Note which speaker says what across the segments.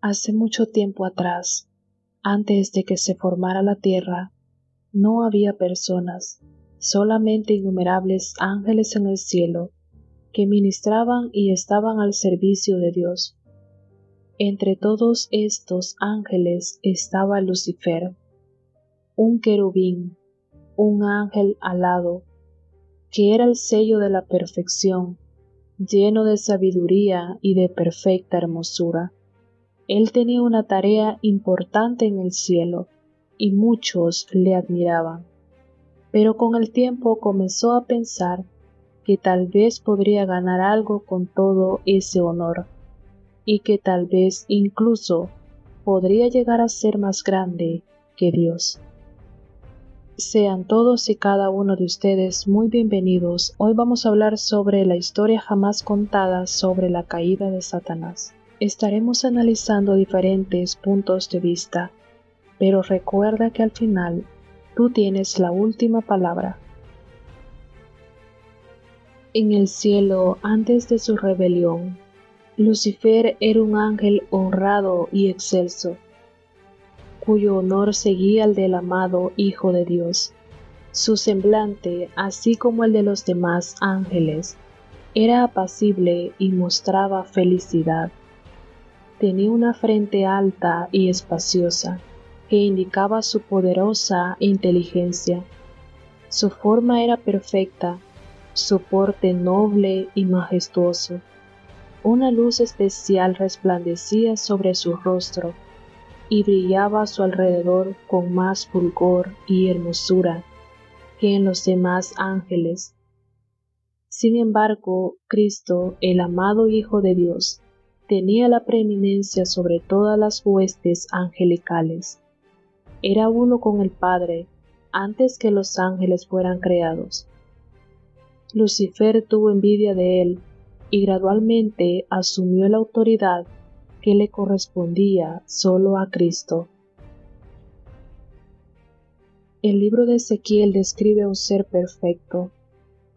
Speaker 1: Hace mucho tiempo atrás, antes de que se formara la tierra, no había personas, solamente innumerables ángeles en el cielo, que ministraban y estaban al servicio de Dios. Entre todos estos ángeles estaba Lucifer, un querubín, un ángel alado, que era el sello de la perfección, lleno de sabiduría y de perfecta hermosura. Él tenía una tarea importante en el cielo, y muchos le admiraban. Pero con el tiempo comenzó a pensar que tal vez podría ganar algo con todo ese honor, y que tal vez incluso podría llegar a ser más grande que Dios. Sean todos y cada uno de ustedes muy bienvenidos. Hoy vamos a hablar sobre la historia jamás contada sobre la caída de Satanás. Estaremos analizando diferentes puntos de vista, pero recuerda que al final tú tienes la última palabra. En el cielo, antes de su rebelión, Lucifer era un ángel honrado y excelso, cuyo honor seguía al del amado Hijo de Dios. Su semblante, así como el de los demás ángeles, era apacible y mostraba felicidad. Tenía una frente alta y espaciosa, que indicaba su poderosa inteligencia. Su forma era perfecta, su porte noble y majestuoso. Una luz especial resplandecía sobre su rostro y brillaba a su alrededor con más fulgor y hermosura que en los demás ángeles. Sin embargo, Cristo, el amado Hijo de Dios, tenía la preeminencia sobre todas las huestes angelicales. Era uno con el Padre antes que los ángeles fueran creados. Lucifer tuvo envidia de él y gradualmente asumió la autoridad que le correspondía solo a Cristo. El libro de Ezequiel describe a un ser perfecto,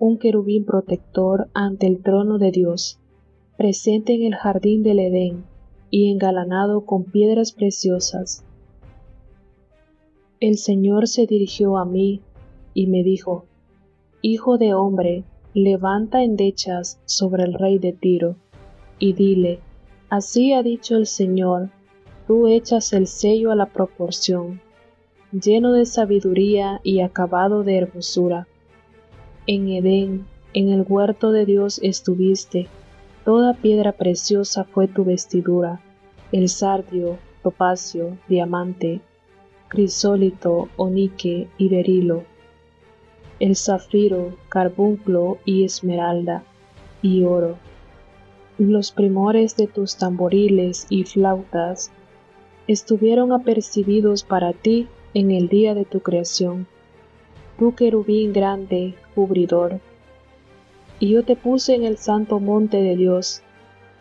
Speaker 1: un querubín protector ante el trono de Dios, presente en el jardín del Edén y engalanado con piedras preciosas. El Señor se dirigió a mí y me dijo: Hijo de hombre, levanta endechas sobre el rey de Tiro, y dile: así ha dicho el Señor, tú echas el sello a la proporción, lleno de sabiduría y acabado de hermosura. En Edén, en el huerto de Dios estuviste, toda piedra preciosa fue tu vestidura, el sardio, topacio, diamante, crisólito, onique y berilo, el zafiro, carbunclo y esmeralda, y oro. Los primores de tus tamboriles y flautas estuvieron apercibidos para ti en el día de tu creación, tú querubín grande, cubridor. Y yo te puse en el santo monte de Dios,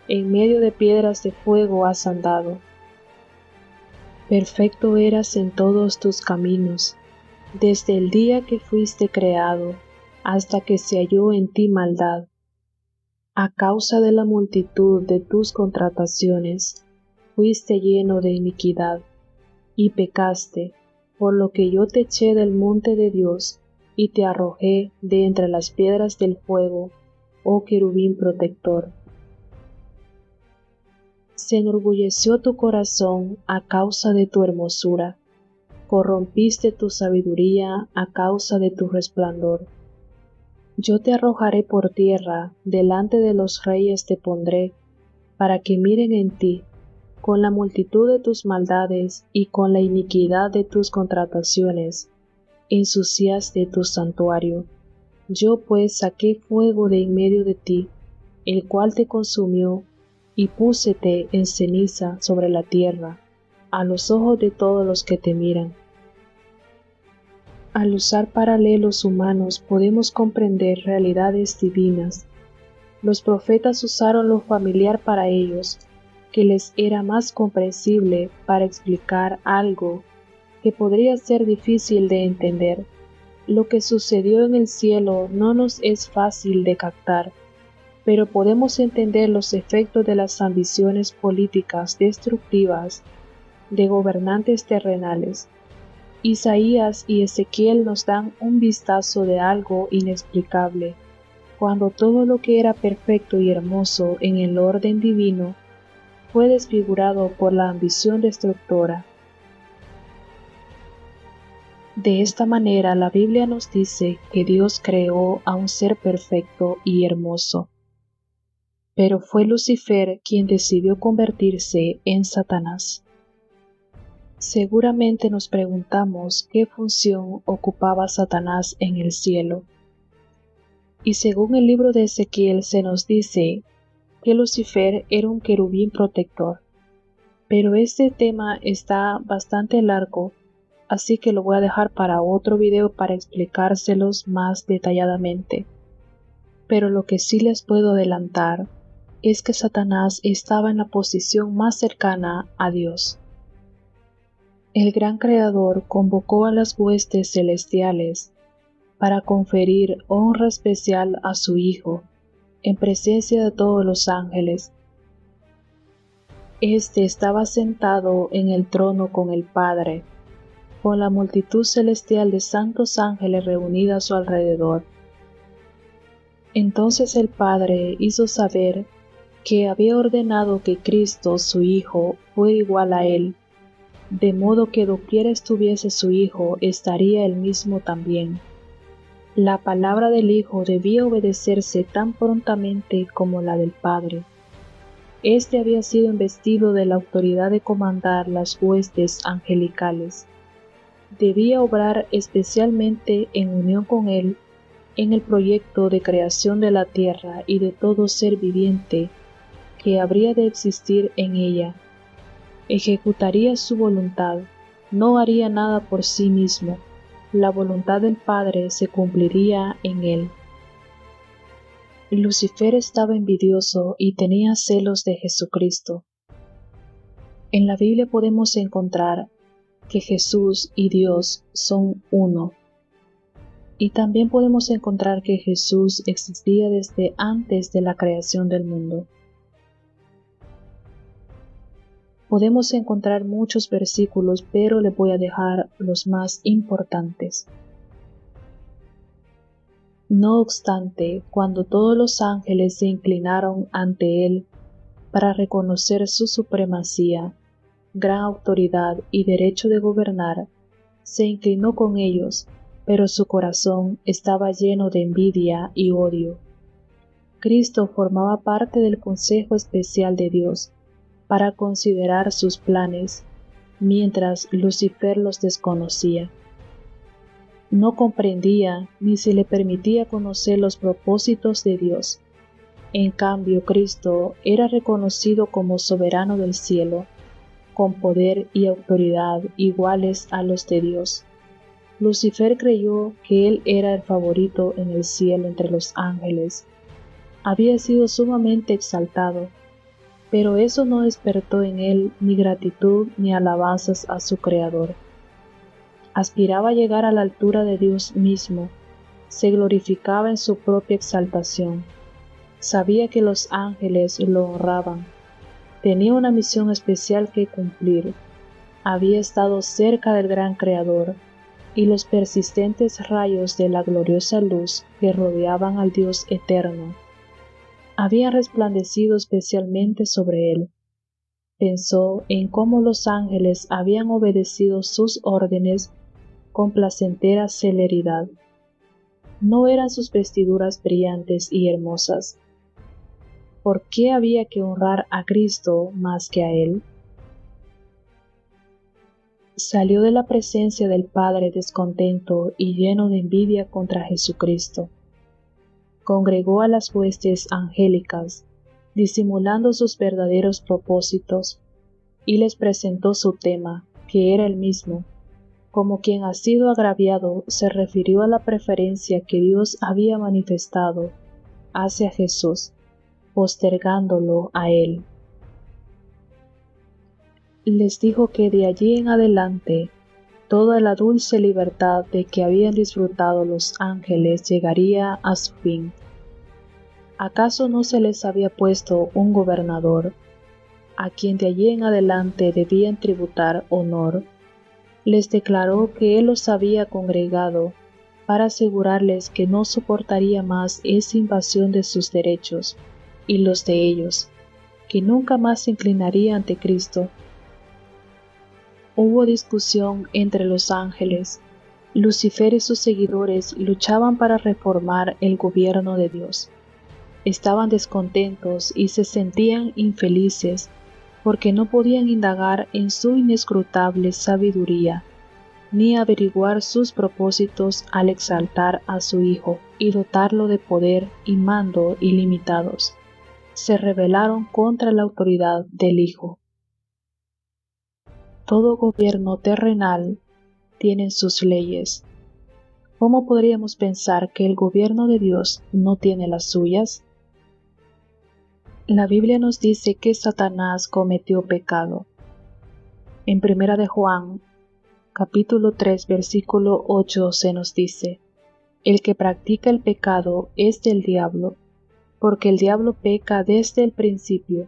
Speaker 1: en medio de piedras de fuego has andado. Perfecto eras en todos tus caminos, desde el día que fuiste creado, hasta que se halló en ti maldad. A causa de la multitud de tus contrataciones, fuiste lleno de iniquidad, y pecaste, por lo que yo te eché del monte de Dios, y te arrojé de entre las piedras del fuego, oh querubín protector. Se enorgulleció tu corazón a causa de tu hermosura, corrompiste tu sabiduría a causa de tu resplandor. Yo te arrojaré por tierra, delante de los reyes te pondré, para que miren en ti, con la multitud de tus maldades y con la iniquidad de tus contrataciones, ensuciaste tu santuario. Yo pues saqué fuego de en medio de ti, el cual te consumió, y púsete en ceniza sobre la tierra, a los ojos de todos los que te miran. Al usar paralelos humanos podemos comprender realidades divinas. Los profetas usaron lo familiar para ellos, que les era más comprensible para explicar algo que podría ser difícil de entender. Lo que sucedió en el cielo no nos es fácil de captar, pero podemos entender los efectos de las ambiciones políticas destructivas de gobernantes terrenales. Isaías y Ezequiel nos dan un vistazo de algo inexplicable, cuando todo lo que era perfecto y hermoso en el orden divino fue desfigurado por la ambición destructora. De esta manera, la Biblia nos dice que Dios creó a un ser perfecto y hermoso, pero fue Lucifer quien decidió convertirse en Satanás. Seguramente nos preguntamos qué función ocupaba Satanás en el cielo. Y según el libro de Ezequiel se nos dice que Lucifer era un querubín protector. Pero este tema está bastante largo, así que lo voy a dejar para otro video para explicárselos más detalladamente. Pero lo que sí les puedo adelantar es que Satanás estaba en la posición más cercana a Dios. El gran creador convocó a las huestes celestiales para conferir honra especial a su Hijo en presencia de todos los ángeles. Este estaba sentado en el trono con el Padre, con la multitud celestial de santos ángeles reunida a su alrededor. Entonces el Padre hizo saber que había ordenado que Cristo, su Hijo, fuera igual a él, de modo que doquiera estuviese su Hijo, estaría él mismo también. La palabra del Hijo debía obedecerse tan prontamente como la del Padre. Este había sido investido de la autoridad de comandar las huestes angelicales. Debía obrar especialmente en unión con él en el proyecto de creación de la tierra y de todo ser viviente que habría de existir en ella. Ejecutaría su voluntad, no haría nada por sí mismo. La voluntad del Padre se cumpliría en él. Lucifer estaba envidioso y tenía celos de Jesucristo. En la Biblia podemos encontrar que Jesús y Dios son uno. Y también podemos encontrar que Jesús existía desde antes de la creación del mundo. Podemos encontrar muchos versículos, pero les voy a dejar los más importantes. No obstante, cuando todos los ángeles se inclinaron ante él para reconocer su supremacía, gran autoridad y derecho de gobernar, se inclinó con ellos, pero su corazón estaba lleno de envidia y odio. Cristo formaba parte del consejo especial de Dios para considerar sus planes, mientras Lucifer los desconocía. No comprendía ni se le permitía conocer los propósitos de Dios. En cambio, Cristo era reconocido como soberano del cielo, con poder y autoridad iguales a los de Dios. Lucifer creyó que él era el favorito en el cielo entre los ángeles. Había sido sumamente exaltado, pero eso no despertó en él ni gratitud ni alabanzas a su Creador. Aspiraba a llegar a la altura de Dios mismo, se glorificaba en su propia exaltación. Sabía que los ángeles lo honraban. Tenía una misión especial que cumplir. Había estado cerca del gran Creador, y los persistentes rayos de la gloriosa luz que rodeaban al Dios eterno habían resplandecido especialmente sobre él. Pensó en cómo los ángeles habían obedecido sus órdenes con placentera celeridad. No eran sus vestiduras brillantes y hermosas. ¿Por qué había que honrar a Cristo más que a él? Salió de la presencia del Padre descontento y lleno de envidia contra Jesucristo. Congregó a las huestes angélicas, disimulando sus verdaderos propósitos, y les presentó su tema, que era el mismo. Como quien ha sido agraviado, se refirió a la preferencia que Dios había manifestado hacia Jesús, postergándolo a él. Les dijo que de allí en adelante toda la dulce libertad de que habían disfrutado los ángeles llegaría a su fin. ¿Acaso no se les había puesto un gobernador, a quien de allí en adelante debían tributar honor? Les declaró que él los había congregado para asegurarles que no soportaría más esa invasión de sus derechos y los de ellos, que nunca más se inclinaría ante Cristo. Hubo discusión entre los ángeles. Lucifer y sus seguidores luchaban para reformar el gobierno de Dios. Estaban descontentos y se sentían infelices porque no podían indagar en su inescrutable sabiduría, ni averiguar sus propósitos al exaltar a su Hijo y dotarlo de poder y mando ilimitados. Se rebelaron contra la autoridad del Hijo. Todo gobierno terrenal tiene sus leyes. ¿Cómo podríamos pensar que el gobierno de Dios no tiene las suyas? La Biblia nos dice que Satanás cometió pecado. En 1 de Juan, capítulo 3, versículo 8 se nos dice: el que practica el pecado es del diablo, porque el diablo peca desde el principio.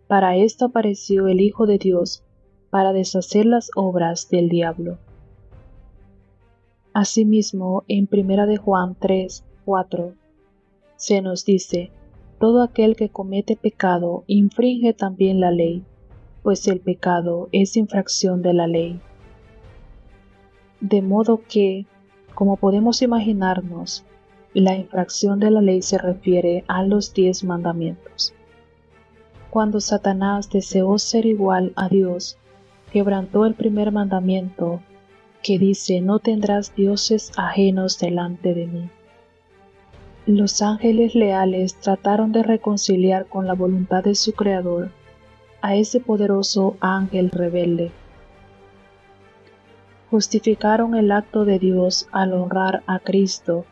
Speaker 1: Para esto apareció el Hijo de Dios, para deshacer las obras del diablo. Asimismo, en 1 de Juan 3, 4, se nos dice: todo aquel que comete pecado infringe también la ley, pues el pecado es infracción de la ley. De modo que, como podemos imaginarnos, la infracción de la ley se refiere a los 10 mandamientos. Cuando Satanás deseó ser igual a Dios, quebrantó el primer mandamiento, que dice: no tendrás dioses ajenos delante de mí. Los ángeles leales trataron de reconciliar con la voluntad de su Creador a ese poderoso ángel rebelde. Justificaron el acto de Dios al honrar a Cristo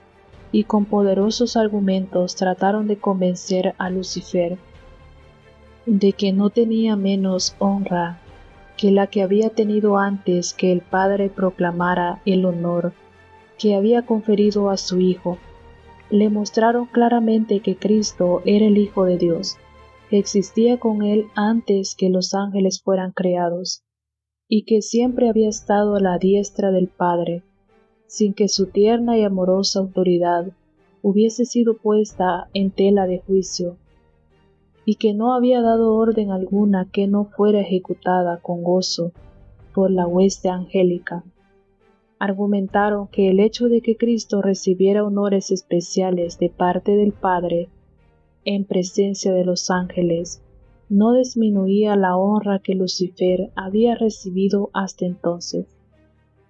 Speaker 1: y con poderosos argumentos trataron de convencer a Lucifer de que no tenía menos honra que la que había tenido antes que el Padre proclamara el honor que había conferido a su Hijo. Le mostraron claramente que Cristo era el Hijo de Dios, que existía con él antes que los ángeles fueran creados, y que siempre había estado a la diestra del Padre, sin que su tierna y amorosa autoridad hubiese sido puesta en tela de juicio, y que no había dado orden alguna que no fuera ejecutada con gozo por la hueste angélica. Argumentaron que el hecho de que Cristo recibiera honores especiales de parte del Padre en presencia de los ángeles no disminuía la honra que Lucifer había recibido hasta entonces.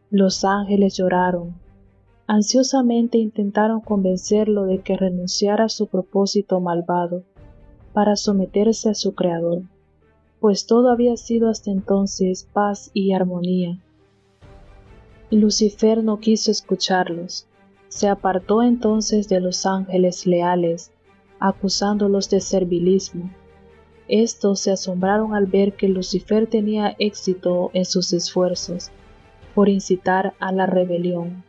Speaker 1: Los ángeles lloraron. Ansiosamente intentaron convencerlo de que renunciara a su propósito malvado para someterse a su Creador, pues todo había sido hasta entonces paz y armonía. Lucifer no quiso escucharlos. Se apartó entonces de los ángeles leales, acusándolos de servilismo. Estos se asombraron al ver que Lucifer tenía éxito en sus esfuerzos por incitar a la rebelión.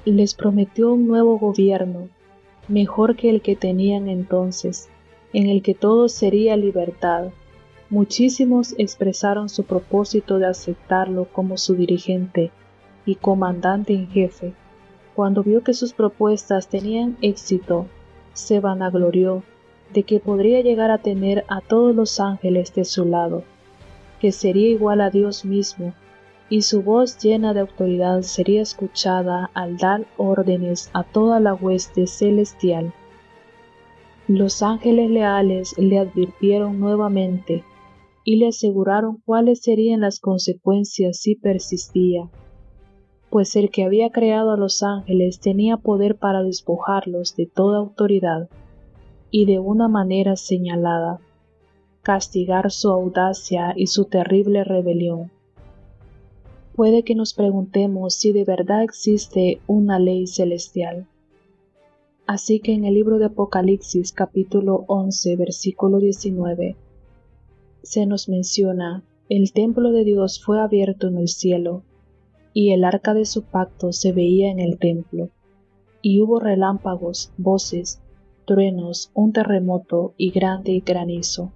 Speaker 1: Les prometió un nuevo gobierno, mejor que el que tenían entonces, en el que todo sería libertad. Muchísimos expresaron su propósito de aceptarlo como su dirigente y comandante en jefe. Cuando vio que sus propuestas tenían éxito, se vanaglorió de que podría llegar a tener a todos los ángeles de su lado, que sería igual a Dios mismo, y su voz llena de autoridad sería escuchada al dar órdenes a toda la hueste celestial. Los ángeles leales le advirtieron nuevamente y le aseguraron cuáles serían las consecuencias si persistía, pues el que había creado a los ángeles tenía poder para despojarlos de toda autoridad y de una manera señalada, castigar su audacia y su terrible rebelión. Puede que nos preguntemos si de verdad existe una ley celestial. Así que en el libro de Apocalipsis capítulo 11 versículo 19 se nos menciona: el templo de Dios fue abierto en el cielo, y el arca de su pacto se veía en el templo, y hubo relámpagos, voces, truenos, un terremoto y grande granizo.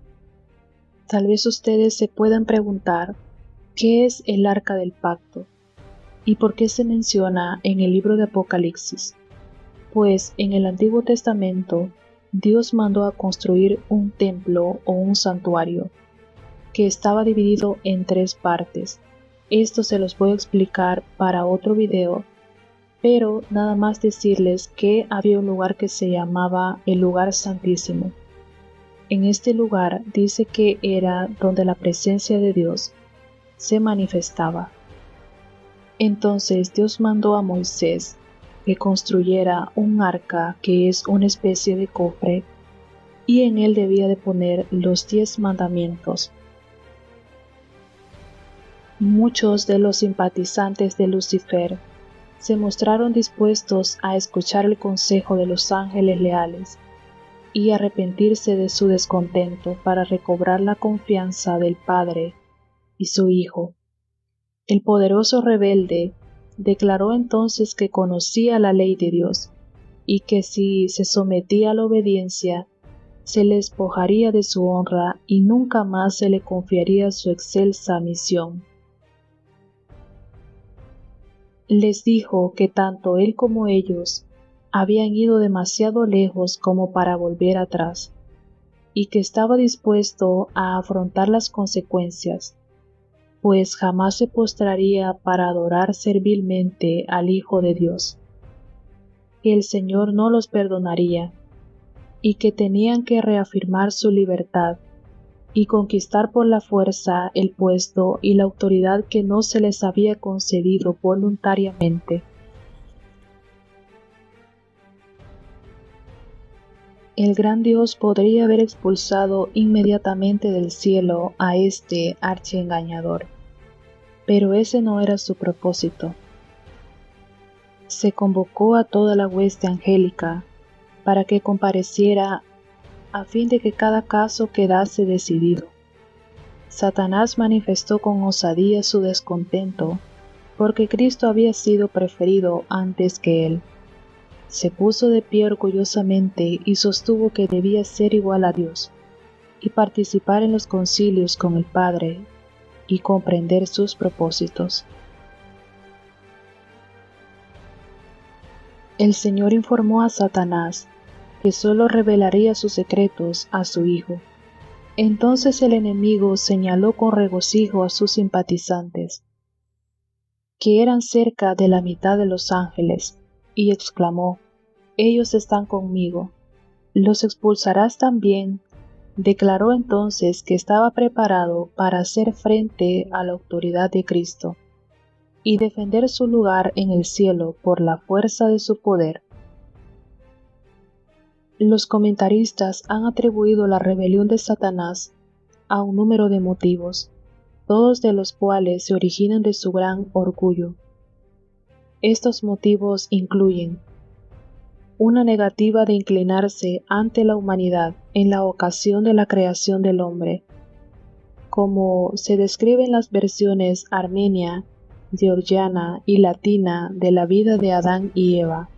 Speaker 1: Tal vez ustedes se puedan preguntar, ¿qué es el Arca del Pacto? ¿Y por qué se menciona en el libro de Apocalipsis? Pues en el Antiguo Testamento, Dios mandó a construir un templo o un santuario, que estaba dividido en 3 partes. Esto se los voy a explicar para otro video, pero nada más decirles que había un lugar que se llamaba el lugar santísimo. En este lugar dice que era donde la presencia de Dios se manifestaba. Entonces Dios mandó a Moisés que construyera un arca, que es una especie de cofre, y en él debía de poner los 10 mandamientos. Muchos de los simpatizantes de Lucifer se mostraron dispuestos a escuchar el consejo de los ángeles leales y arrepentirse de su descontento para recobrar la confianza del Padre y su Hijo. El poderoso rebelde declaró entonces que conocía la ley de Dios y que si se sometía a la obediencia, se le despojaría de su honra y nunca más se le confiaría su excelsa misión. Les dijo que tanto él como ellos habían ido demasiado lejos como para volver atrás, y que estaba dispuesto a afrontar las consecuencias, pues jamás se postraría para adorar servilmente al Hijo de Dios, que el Señor no los perdonaría, y que tenían que reafirmar su libertad y conquistar por la fuerza el puesto y la autoridad que no se les había concedido voluntariamente. El gran Dios podría haber expulsado inmediatamente del cielo a este archiengañador, pero ese no era su propósito. Se convocó a toda la hueste angélica para que compareciera a fin de que cada caso quedase decidido. Satanás manifestó con osadía su descontento porque Cristo había sido preferido antes que él. Se puso de pie orgullosamente y sostuvo que debía ser igual a Dios y participar en los concilios con el Padre y comprender sus propósitos. El Señor informó a Satanás que sólo revelaría sus secretos a su Hijo. Entonces el enemigo señaló con regocijo a sus simpatizantes, que eran cerca de la mitad de los ángeles, y exclamó: «Ellos están conmigo». «¿Los expulsarás también?», declaró entonces que estaba preparado para hacer frente a la autoridad de Cristo y defender su lugar en el cielo por la fuerza de su poder. Los comentaristas han atribuido la rebelión de Satanás a un número de motivos, todos de los cuales se originan de su gran orgullo. Estos motivos incluyen una negativa de inclinarse ante la humanidad en la ocasión de la creación del hombre, como se describe en las versiones armenia, georgiana y latina de la vida de Adán y Eva,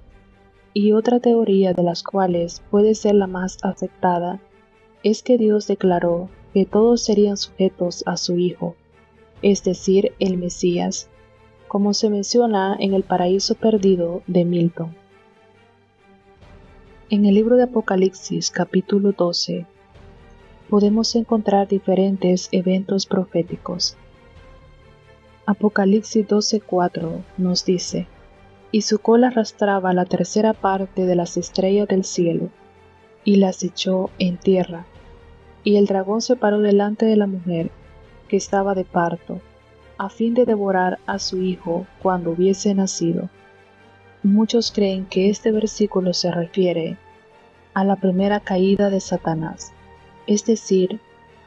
Speaker 1: y otra teoría de las cuales puede ser la más aceptada es que Dios declaró que todos serían sujetos a su Hijo, es decir, el Mesías, como se menciona en El Paraíso Perdido de Milton. En el libro de Apocalipsis capítulo 12 podemos encontrar diferentes eventos proféticos. Apocalipsis 12:4 nos dice: «Y su cola arrastraba la tercera parte de las estrellas del cielo, y las echó en tierra. Y el dragón se paró delante de la mujer, que estaba de parto, a fin de devorar a su hijo cuando hubiese nacido». Muchos creen que este versículo se refiere a la primera caída de Satanás, es decir,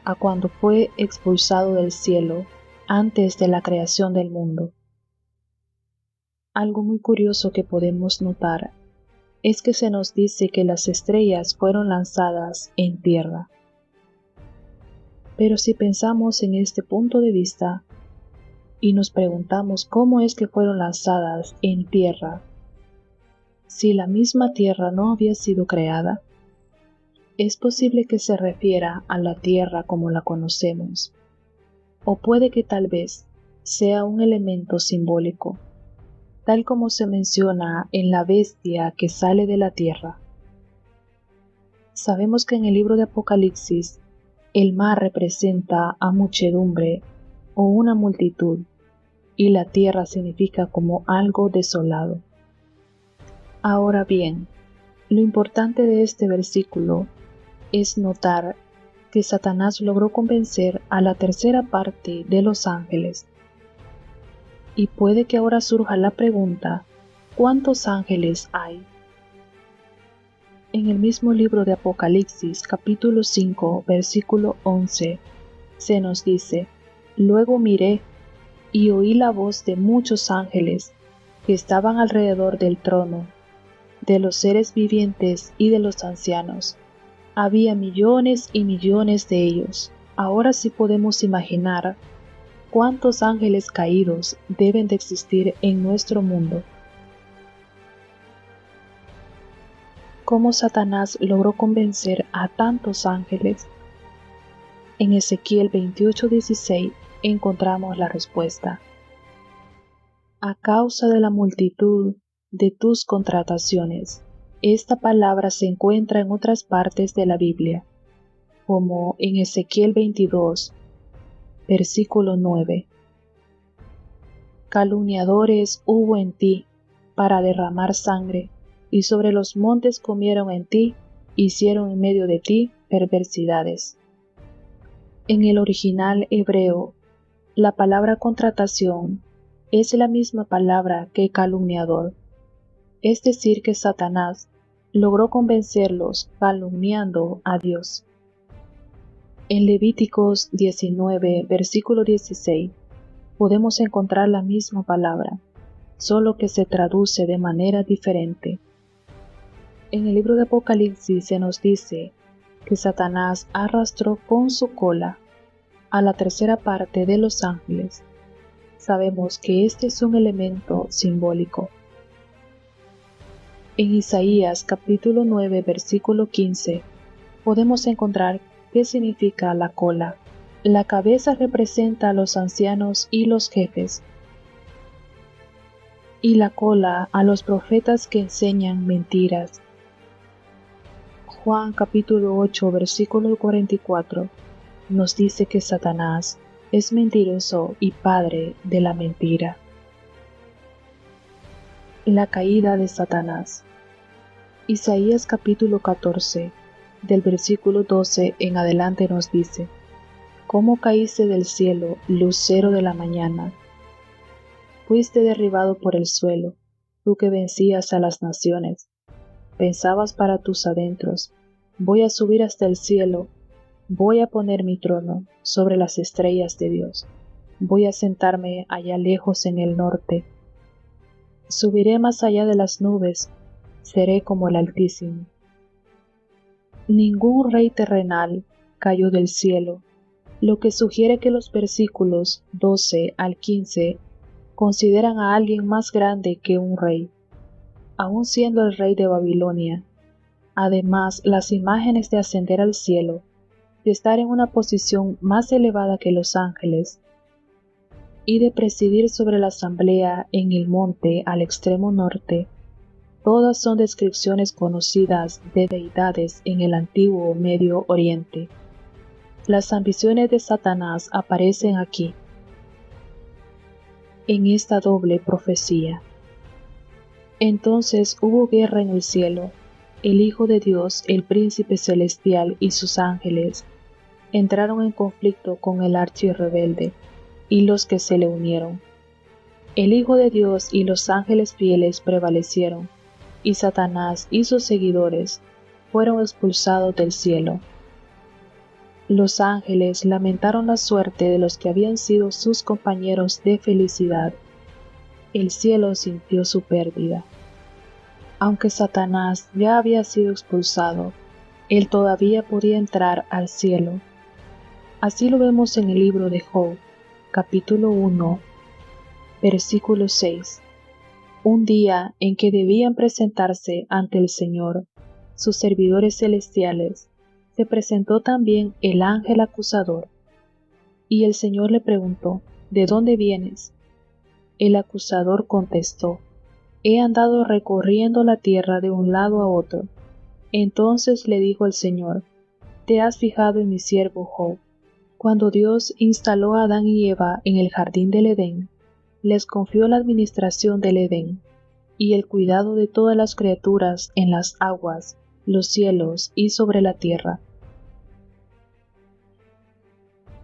Speaker 1: a cuando fue expulsado del cielo antes de la creación del mundo. Algo muy curioso que podemos notar es que se nos dice que las estrellas fueron lanzadas en tierra. Pero si pensamos en este punto de vista y nos preguntamos cómo es que fueron lanzadas en tierra, si la misma tierra no había sido creada, Es posible que se refiera a la tierra como la conocemos, o puede que tal vez sea un elemento simbólico, tal como se menciona en la bestia que sale de la tierra. Sabemos que en el libro de Apocalipsis, el mar representa a muchedumbre o una multitud, y la tierra significa como algo desolado. Ahora bien, lo importante de este versículo es notar que Satanás logró convencer a la tercera parte de los ángeles. Y puede que ahora surja la pregunta, ¿cuántos ángeles hay? En el mismo libro de Apocalipsis, capítulo 5, versículo 11, se nos dice: Luego miré y oí la voz de muchos ángeles que estaban alrededor del trono, de los seres vivientes y de los ancianos. Había millones y millones de ellos. Ahora sí podemos imaginar cuántos ángeles caídos deben de existir en nuestro mundo. ¿Cómo Satanás logró convencer a tantos ángeles? En Ezequiel 28:16 encontramos la respuesta. A causa de la multitud de tus contrataciones. Esta palabra se encuentra en otras partes de la Biblia, como en Ezequiel 22, versículo 9. Calumniadores hubo en ti para derramar sangre, y sobre los montes comieron en ti, hicieron en medio de ti perversidades. En el original hebreo, la palabra contratación es la misma palabra que calumniador, es decir que Satanás logró convencerlos calumniando a Dios. En Levíticos 19, versículo 16, podemos encontrar la misma palabra, solo que se traduce de manera diferente. En el libro de Apocalipsis se nos dice que Satanás arrastró con su cola a la tercera parte de los ángeles. Sabemos que este es un elemento simbólico. En Isaías capítulo 9, versículo 15, podemos encontrar qué significa la cola. La cabeza representa a los ancianos y los jefes, y la cola a los profetas que enseñan mentiras. Juan capítulo 8, versículo 44, nos dice que Satanás es mentiroso y padre de la mentira. La caída de Satanás. Isaías capítulo 14, del versículo 12 en adelante nos dice: ¿Cómo caíste del cielo, lucero de la mañana? Fuiste derribado por el suelo, tú que vencías a las naciones. Pensabas para tus adentros: voy a subir hasta el cielo, voy a poner mi trono sobre las estrellas de Dios, voy a sentarme allá lejos en el norte. Subiré más allá de las nubes, seré como el Altísimo. Ningún rey terrenal cayó del cielo, lo que sugiere que los versículos 12 al 15 consideran a alguien más grande que un rey, aun siendo el rey de Babilonia. Además, las imágenes de ascender al cielo, de estar en una posición más elevada que los ángeles, y de presidir sobre la asamblea en el monte al extremo norte, todas son descripciones conocidas de deidades en el antiguo Medio Oriente. Las ambiciones de Satanás aparecen aquí, en esta doble profecía. Entonces hubo guerra en el cielo. El Hijo de Dios, el Príncipe Celestial y sus ángeles entraron en conflicto con el archirrebelde y los que se le unieron. El Hijo de Dios y los ángeles fieles prevalecieron, y Satanás y sus seguidores fueron expulsados del cielo. Los ángeles lamentaron la suerte de los que habían sido sus compañeros de felicidad. El cielo sintió su pérdida. Aunque Satanás ya había sido expulsado, él todavía podía entrar al cielo. Así lo vemos en el libro de Job, capítulo 1, versículo 6. Un día en que debían presentarse ante el Señor sus servidores celestiales, se presentó también el ángel acusador. Y el Señor le preguntó, ¿de dónde vienes? El acusador contestó, he andado recorriendo la tierra de un lado a otro. Entonces le dijo el Señor, ¿te has fijado en mi siervo Job? Cuando Dios instaló a Adán y Eva en el jardín del Edén, les confió la administración del Edén y el cuidado de todas las criaturas en las aguas, los cielos y sobre la tierra.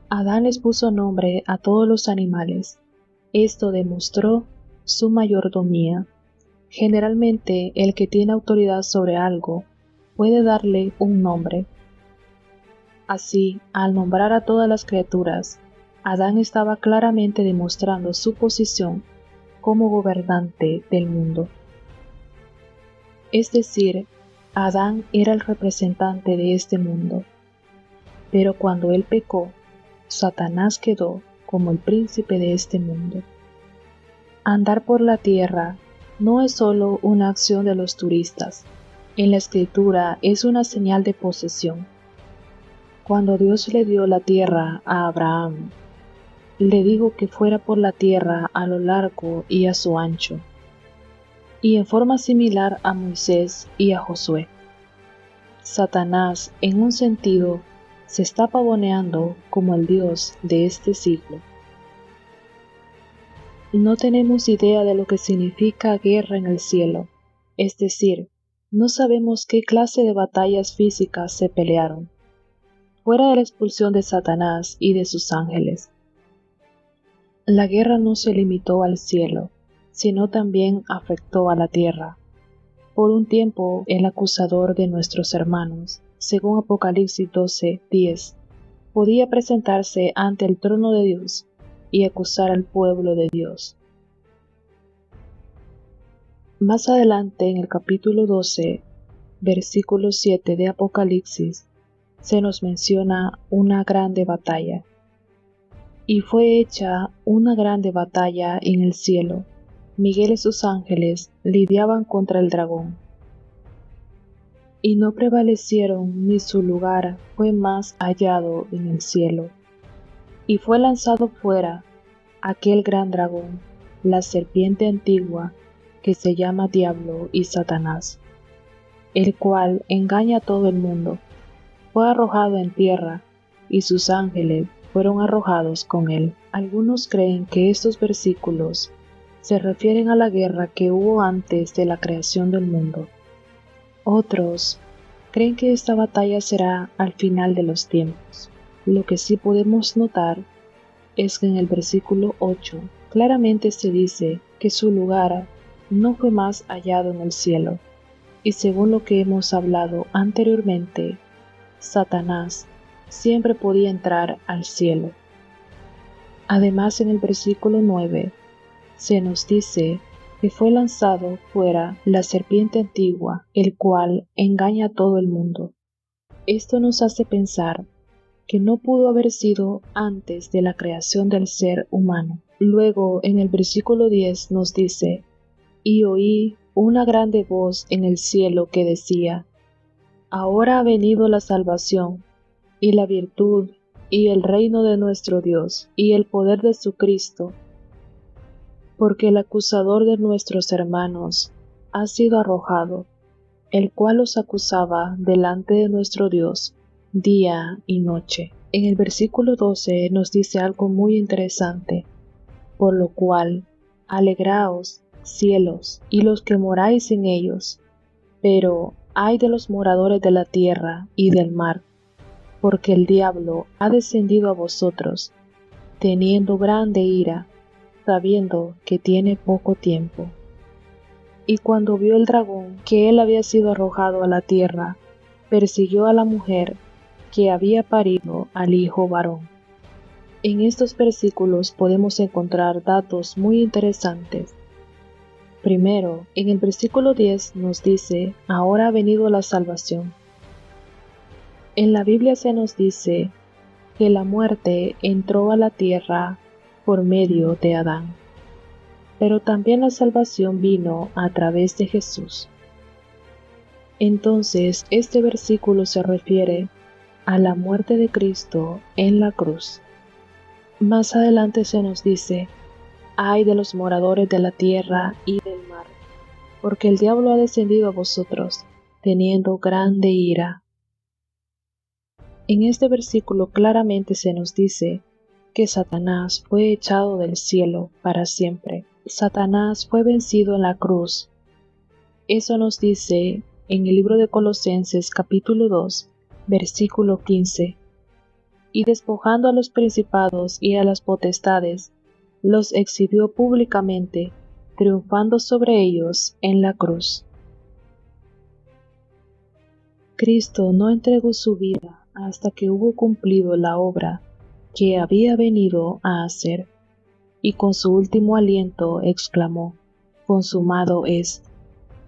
Speaker 1: Adán les puso nombre a todos los animales. Esto demostró su mayordomía. Generalmente, el que tiene autoridad sobre algo puede darle un nombre. Así, al nombrar a todas las criaturas, Adán estaba claramente demostrando su posición como gobernante del mundo. Es decir, Adán era el representante de este mundo. Pero cuando él pecó, Satanás quedó como el príncipe de este mundo. Andar por la tierra no es solo una acción de los turistas. En la Escritura es una señal de posesión. Cuando Dios le dio la tierra a Abraham, le dijo que fuera por la tierra a lo largo y a su ancho, y en forma similar a Moisés y a Josué. Satanás, en un sentido, se está pavoneando como el Dios de este siglo. No tenemos idea de lo que significa guerra en el cielo, es decir, no sabemos qué clase de batallas físicas se pelearon, fuera de la expulsión de Satanás y de sus ángeles. La guerra no se limitó al cielo, sino también afectó a la tierra. Por un tiempo, el acusador de nuestros hermanos, según Apocalipsis 12:10, podía presentarse ante el trono de Dios y acusar al pueblo de Dios. Más adelante, en el capítulo 12, versículo 7 de Apocalipsis, se nos menciona una grande batalla. Y fue hecha una grande batalla en el cielo. Miguel y sus ángeles lidiaban contra el dragón. Y no prevalecieron, ni su lugar fue más hallado en el cielo. Y fue lanzado fuera aquel gran dragón, la serpiente antigua, que se llama Diablo y Satanás, el cual engaña a todo el mundo. Fue arrojado en tierra, y sus ángeles fueron arrojados con él. Algunos creen que estos versículos se refieren a la guerra que hubo antes de la creación del mundo. Otros creen que esta batalla será al final de los tiempos. Lo que sí podemos notar es que en el versículo 8 claramente se dice que su lugar no fue más hallado en el cielo, y según lo que hemos hablado anteriormente, Satanás siempre podía entrar al cielo. Además, en el versículo 9 se nos dice que fue lanzado fuera la serpiente antigua, el cual engaña a todo el mundo. Esto nos hace pensar que no pudo haber sido antes de la creación del ser humano. Luego, en el versículo 10 nos dice, y oí una grande voz en el cielo que decía, ahora ha venido la salvación, y la virtud, y el reino de nuestro Dios, y el poder de su Cristo, porque el acusador de nuestros hermanos ha sido arrojado, el cual los acusaba delante de nuestro Dios día y noche. En el versículo 12 nos dice algo muy interesante, por lo cual, alegraos, cielos, y los que moráis en ellos, pero ay de los moradores de la tierra y del mar, porque el diablo ha descendido a vosotros, teniendo grande ira, sabiendo que tiene poco tiempo. Y cuando vio el dragón que él había sido arrojado a la tierra, persiguió a la mujer que había parido al hijo varón. En estos versículos podemos encontrar datos muy interesantes. Primero, en el versículo 10 nos dice, ahora ha venido la salvación. En la Biblia se nos dice que la muerte entró a la tierra por medio de Adán, pero también la salvación vino a través de Jesús. Entonces, este versículo se refiere a la muerte de Cristo en la cruz. Más adelante se nos dice: ay de los moradores de la tierra y del mar, porque el diablo ha descendido a vosotros, teniendo grande ira. En este versículo claramente se nos dice que Satanás fue echado del cielo para siempre. Satanás fue vencido en la cruz. Eso nos dice en el libro de Colosenses capítulo 2, versículo 15. Y despojando a los principados y a las potestades, los exhibió públicamente, triunfando sobre ellos en la cruz. Cristo no entregó su vida hasta que hubo cumplido la obra que había venido a hacer, y con su último aliento exclamó: consumado es.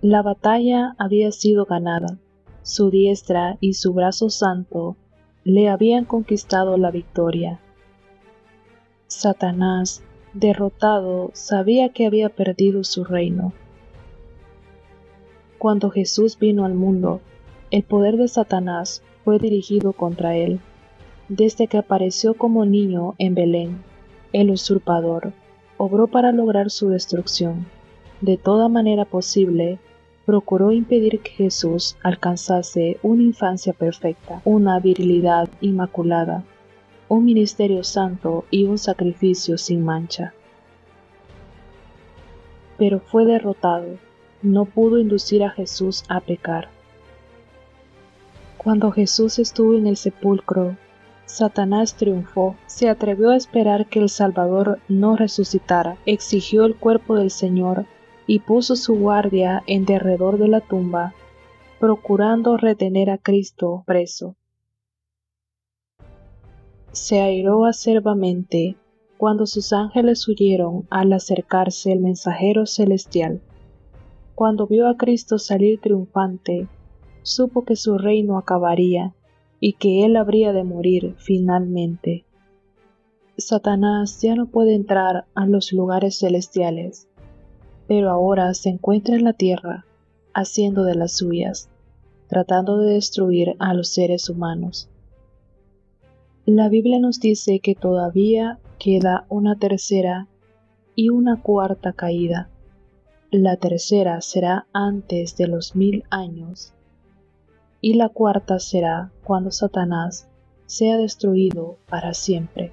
Speaker 1: La batalla había sido ganada, su diestra y su brazo santo le habían conquistado la victoria. Satanás, derrotado, sabía que había perdido su reino. Cuando Jesús vino al mundo, el poder de Satanás fue dirigido contra él. Desde que apareció como niño en Belén, el usurpador obró para lograr su destrucción. De toda manera posible, procuró impedir que Jesús alcanzase una infancia perfecta, una virilidad inmaculada, un ministerio santo y un sacrificio sin mancha. Pero fue derrotado, no pudo inducir a Jesús a pecar. Cuando Jesús estuvo en el sepulcro, Satanás triunfó, se atrevió a esperar que el Salvador no resucitara, exigió el cuerpo del Señor y puso su guardia en derredor de la tumba, procurando retener a Cristo preso. Se airó acerbamente cuando sus ángeles huyeron al acercarse el mensajero celestial. Cuando vio a Cristo salir triunfante, supo que su reino acabaría y que él habría de morir finalmente. Satanás ya no puede entrar a los lugares celestiales, pero ahora se encuentra en la tierra, haciendo de las suyas, tratando de destruir a los seres humanos. La Biblia nos dice que todavía queda una tercera y una cuarta caída. La tercera será antes de los 1000 años, y la cuarta será cuando Satanás sea destruido para siempre.